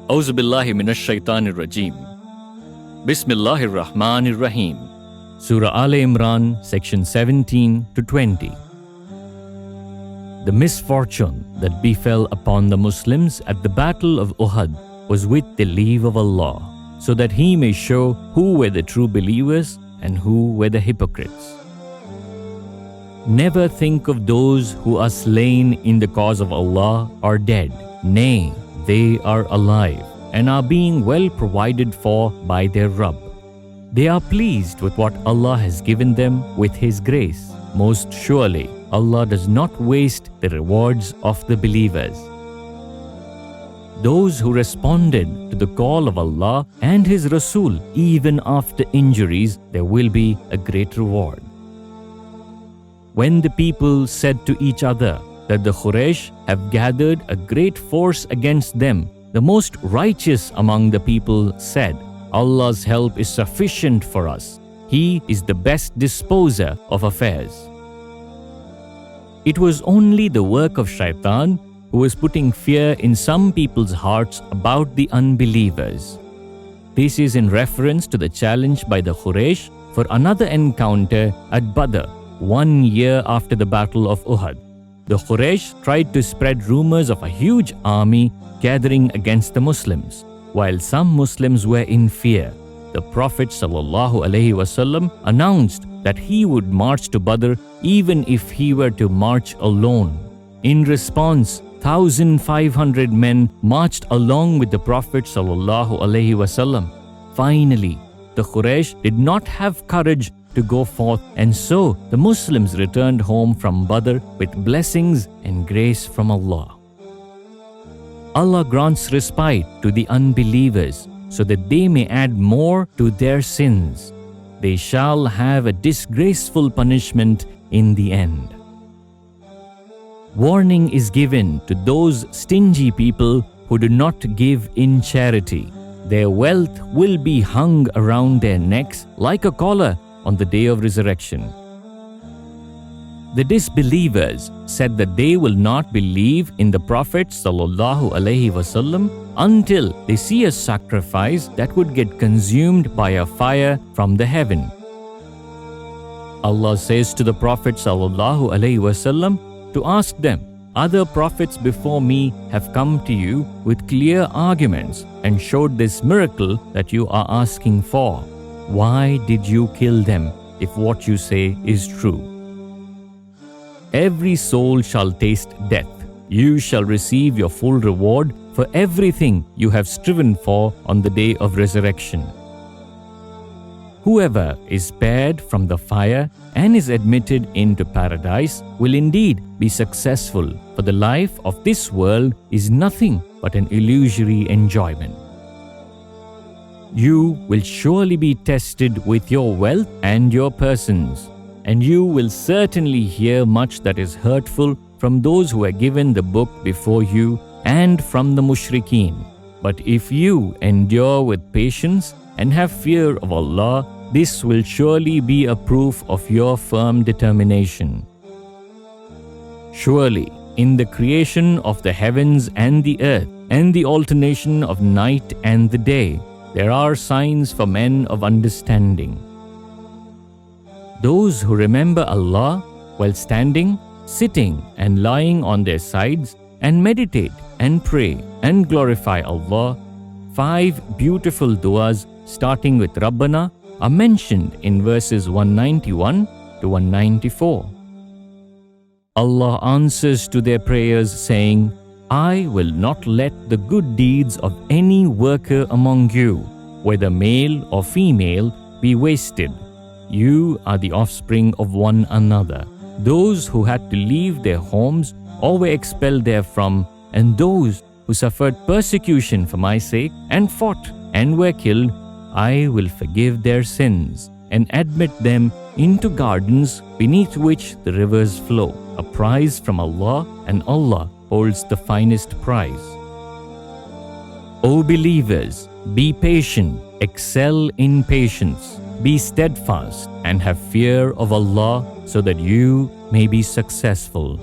Auzu billahi minash shaitanir rajim. Bismillahir Rahmanir Rahim. Surah Al Imran, section 17 to 20. The misfortune that befell upon the Muslims at the battle of Uhud was with the leave of Allah, so that He may show who were the true believers and who were the hypocrites. Never think of those who are slain in the cause of Allah are dead. Nay, they are alive and are being well provided for by their Rabb. They are pleased with what Allah has given them with His grace. Most surely, Allah does not waste the rewards of the believers. Those who responded to the call of Allah and His Rasul, even after injuries, there will be a great reward. When the people said to each other that the Quraysh have gathered a great force against them, the most righteous among the people said, Allah's help is sufficient for us. He is the best disposer of affairs. It was only the work of Shaitan who was putting fear in some people's hearts about the unbelievers. This is in reference to the challenge by the Quraysh for another encounter at Badr, 1 year after the Battle of Uhud. The Quraysh tried to spread rumors of a huge army gathering against the Muslims. While some Muslims were in fear, the Prophet ﷺ announced that he would march to Badr even if he were to march alone. In response, 1,500 men marched along with the Prophet ﷺ. Finally, the Quraysh did not have courage to go forth, and so the Muslims returned home from Badr with blessings and grace from Allah. Allah grants respite to the unbelievers so that they may add more to their sins. They shall have a disgraceful punishment in the end. Warning is given to those stingy people who do not give in charity. Their wealth will be hung around their necks like a collar on the day of resurrection. The disbelievers said that they will not believe in the Prophet ﷺ until they see a sacrifice that would get consumed by a fire from the heaven. Allah says to the Prophet ﷺ to ask them, other prophets before me have come to you with clear arguments and showed this miracle that you are asking for. Why did you kill them if what you say is true? Every soul shall taste death. You shall receive your full reward for everything you have striven for on the day of resurrection. Whoever is spared from the fire and is admitted into paradise will indeed be successful, for the life of this world is nothing but an illusory enjoyment. You will surely be tested with your wealth and your persons, and you will certainly hear much that is hurtful from those who are given the book before you and from the mushrikeen. But if you endure with patience and have fear of Allah, this will surely be a proof of your firm determination. Surely, in the creation of the heavens and the earth, and the alternation of night and the day, there are signs for men of understanding. Those who remember Allah while standing, sitting, and lying on their sides, and meditate and pray and glorify Allah, 5 beautiful du'as starting with Rabbana are mentioned in verses 191 to 194. Allah answers to their prayers saying, I will not let the good deeds of any worker among you, whether male or female, be wasted. You are the offspring of one another. Those who had to leave their homes or were expelled therefrom, and those who suffered persecution for my sake and fought and were killed, I will forgive their sins and admit them into gardens beneath which the rivers flow, a prize from Allah, and Allah holds the finest prize. O believers, be patient, excel in patience, be steadfast, and have fear of Allah so that you may be successful.